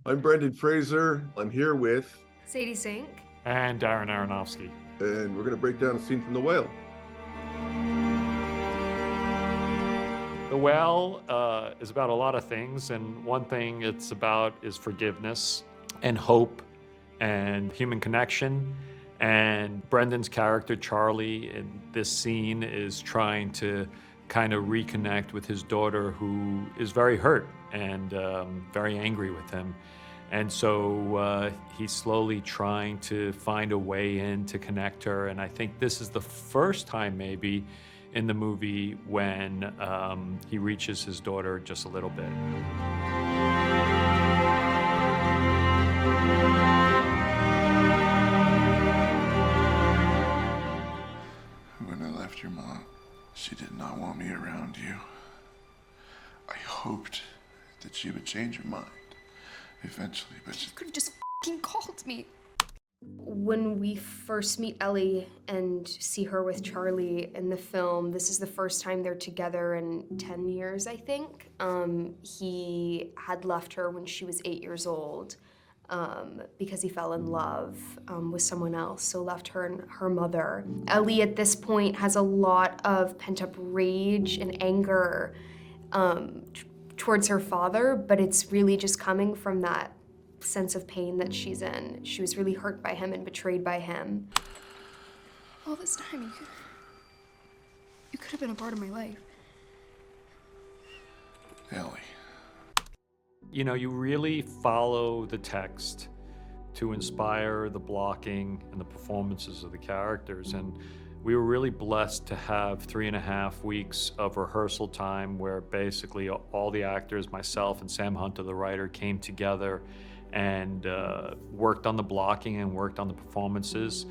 I'm Brendan Fraser. I'm here with, Sadie Sink. And Darren Aronofsky. and we're going to break down a scene from The Whale. The Whale is about a lot of things, and one thing it's about is forgiveness and hope and human connection. And Brendan's character, Charlie, in this scene is trying to kind of reconnect with his daughter, who is very hurt and very angry with him. And so he's slowly trying to find a way in to connect her. And I think this is the first time maybe in the movie when he reaches his daughter just a little bit. When I left your mom, she did not want me around you. I hoped that she would change her mind eventually, but You could have just fucking called me. When we first meet Ellie and see her with Charlie in the film, this is the first time they're together in 10 years, I think. He had left her when she was 8 years old because he fell in love with someone else, so left her and her mother. Ellie at this point has a lot of pent-up rage and anger towards her father, but it's really just coming from that sense of pain that she's in. She was really hurt by him and betrayed by him. All this time, you could have been a part of my life. Ellie. You know, you really follow the text to inspire the blocking and the performances of the characters. And we were really blessed to have 3.5 weeks of rehearsal time where basically all the actors, myself and Sam Hunter, the writer, came together and worked on the blocking and worked on the performances.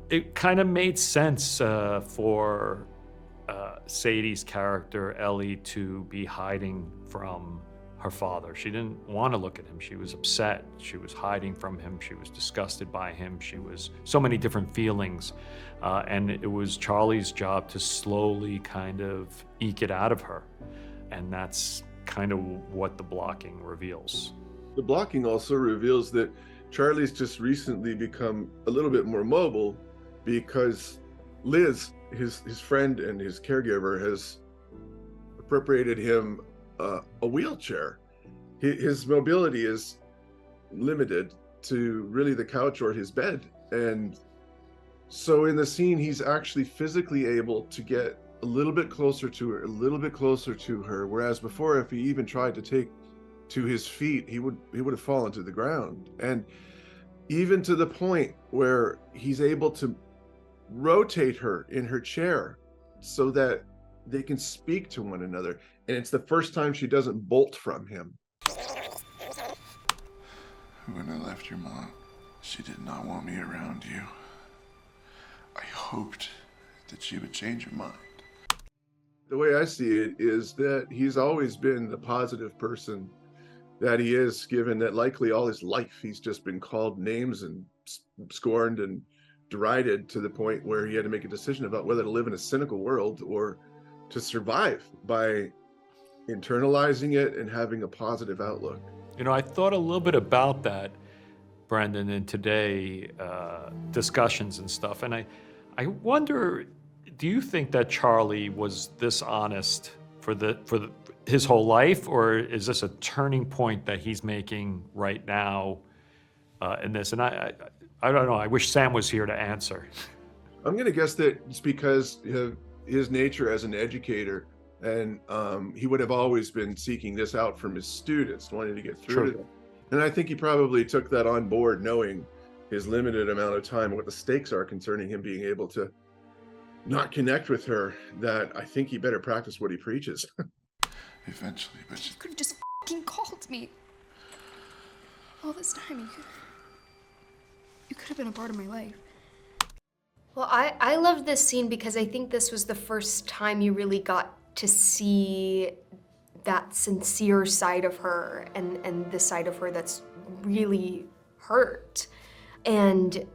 It kind of made sense for Sadie's character, Ellie, to be hiding from her father. She didn't want to look at him. She was upset. She was hiding from him. She was disgusted by him. She was so many different feelings. And it was Charlie's job to slowly kind of eke it out of her. And that's kind of what the blocking reveals. The blocking also reveals that Charlie's just recently become a little bit more mobile because Liz, his friend and his caregiver, has appropriated him a wheelchair. His mobility is limited to really the couch or his bed. And so in the scene, he's actually physically able to get a little bit closer to her, whereas before, if he even tried to take to his feet, he would have fallen to the ground. And even to the point where he's able to rotate her in her chair so that they can speak to one another. And it's the first time she doesn't bolt from him. When I left your mom, she did not want me around you. I hoped that she would change her mind. The way I see it is that he's always been the positive person that he is, given that likely all his life he's just been called names and scorned and derided to the point where he had to make a decision about whether to live in a cynical world or to survive by internalizing it and having a positive outlook. You know, I thought a little bit about that, Brendan, in today discussions and stuff. And I wonder, do you think that Charlie was this honest for his whole life, or is this a turning point that he's making right now in this? And I don't know. I wish Sam was here to answer. I'm going to guess that it's because of his nature as an educator, and he would have always been seeking this out from his students, wanting to get through to them. And I think he probably took that on board, knowing his limited amount of time, what the stakes are concerning him being able to not connect with her, that I think he better practice what he preaches. Eventually, but You could have just fucking called me. All this time, you could have been a part of my life. Well, I loved this scene because I think this was the first time you really got to see that sincere side of her and the side of her that's really hurt. And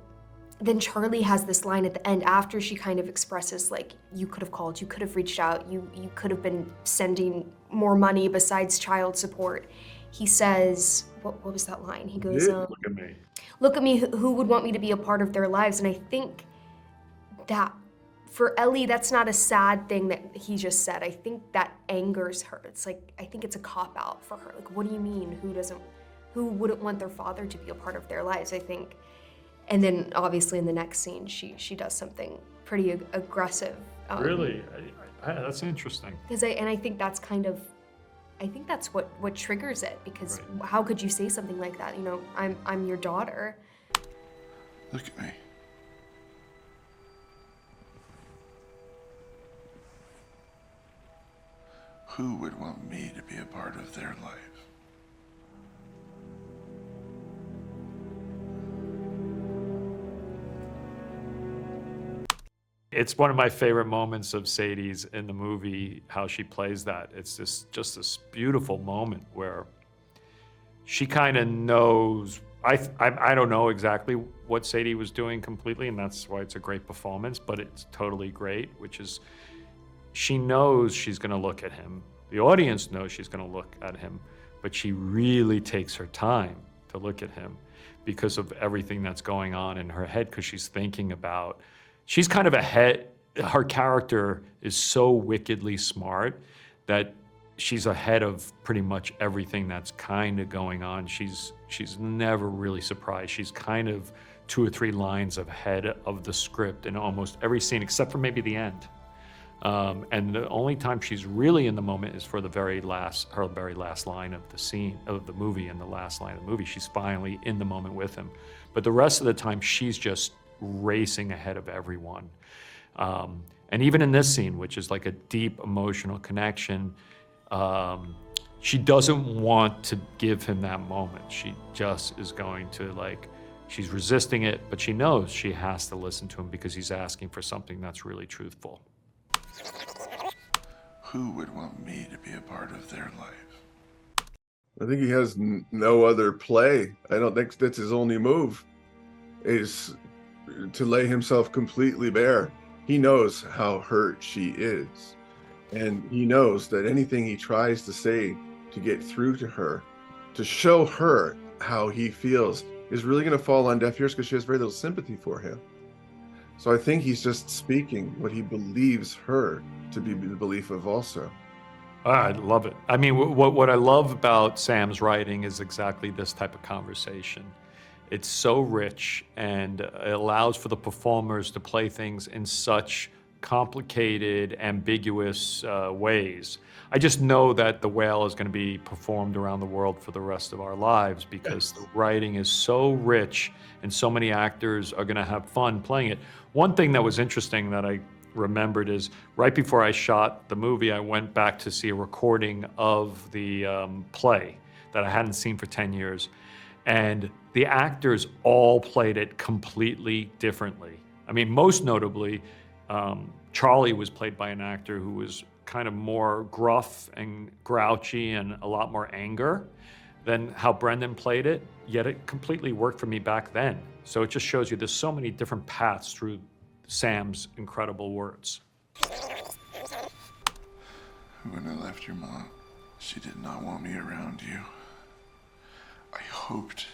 then Charlie has this line at the end after she kind of expresses, like, you could have called, you could have reached out, you could have been sending more money besides child support. he says, what was that line? He goes, Yeah. Look at me. look at me, who would want me to be a part of their lives? And I think that for Ellie, that's not a sad thing that he just said. I think that angers her. It's like, I think it's a cop-out for her. Like, what do you mean, who wouldn't want their father to be a part of their lives, I think. And then obviously in the next scene, she does something pretty aggressive. Really? That's interesting. I think that's kind of, I think that's what triggers it, because Right. how could you say something like that? You know, I'm your daughter. Look at me. Who would want me to be a part of their life? It's one of my favorite moments of Sadie's in the movie, how she plays that. It's just this beautiful moment where she kind of knows. I don't know exactly what Sadie was doing completely, and that's why it's a great performance, but it's totally great, which is she knows she's going to look at him. The audience knows she's going to look at him, but she really takes her time to look at him because of everything that's going on in her head, because she's thinking about, she's kind of ahead. Her character is so wickedly smart that she's ahead of pretty much everything that's kind of going on. She's never really surprised. She's kind of 2 or 3 lines ahead of the script in almost every scene, except for maybe the end. And the only time she's really in the moment is for her very last line of the scene of the movie. And the last line of the movie, she's finally in the moment with him. But the rest of the time, she's just racing ahead of everyone. And even in this scene, which is like a deep emotional connection, she doesn't want to give him that moment. She just is going to, like, she's resisting it, but she knows she has to listen to him because he's asking for something that's really truthful. Who would want me to be a part of their life? I think he has no other play. I don't think that's his only move, is to lay himself completely bare. He knows how hurt she is. And he knows that anything he tries to say to get through to her, to show her how he feels, is really going to fall on deaf ears because she has very little sympathy for him. So I think he's just speaking what he believes her to be the belief of also. I love it. I mean, what I love about Sam's writing is exactly this type of conversation. It's so rich, and it allows for the performers to play things in such complicated, ambiguous ways. I just know that The Whale is going to be performed around the world for the rest of our lives because the writing is so rich and so many actors are going to have fun playing it. One thing that was interesting that I remembered is right before I shot the movie, I went back to see a recording of the play that I hadn't seen for 10 years. And the actors all played it completely differently. I mean, most notably, Charlie was played by an actor who was kind of more gruff and grouchy and a lot more anger than how Brendan played it, yet it completely worked for me back then. So it just shows you there's so many different paths through Sam's incredible words. When I left your mom, she did not want me around you. I hoped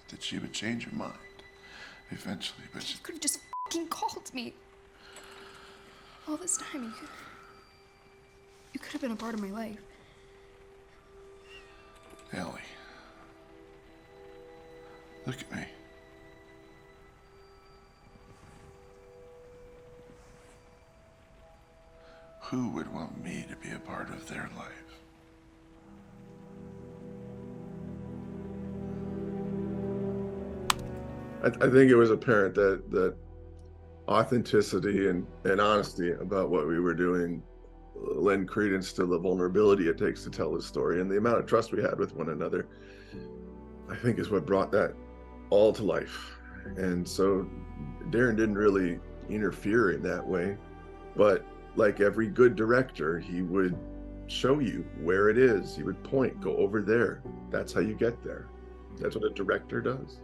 that she would change her mind eventually, but You could have just fucking called me. All this time, you could have been a part of my life. Ellie, look at me. Who would want me to be a part of their life? I think it was apparent that authenticity and honesty about what we were doing lend credence to the vulnerability it takes to tell the story, and the amount of trust we had with one another, I think, is what brought that all to life. And so Darren didn't really interfere in that way, but like every good director, he would show you where it is. He would point, go over there. That's how you get there. That's what a director does.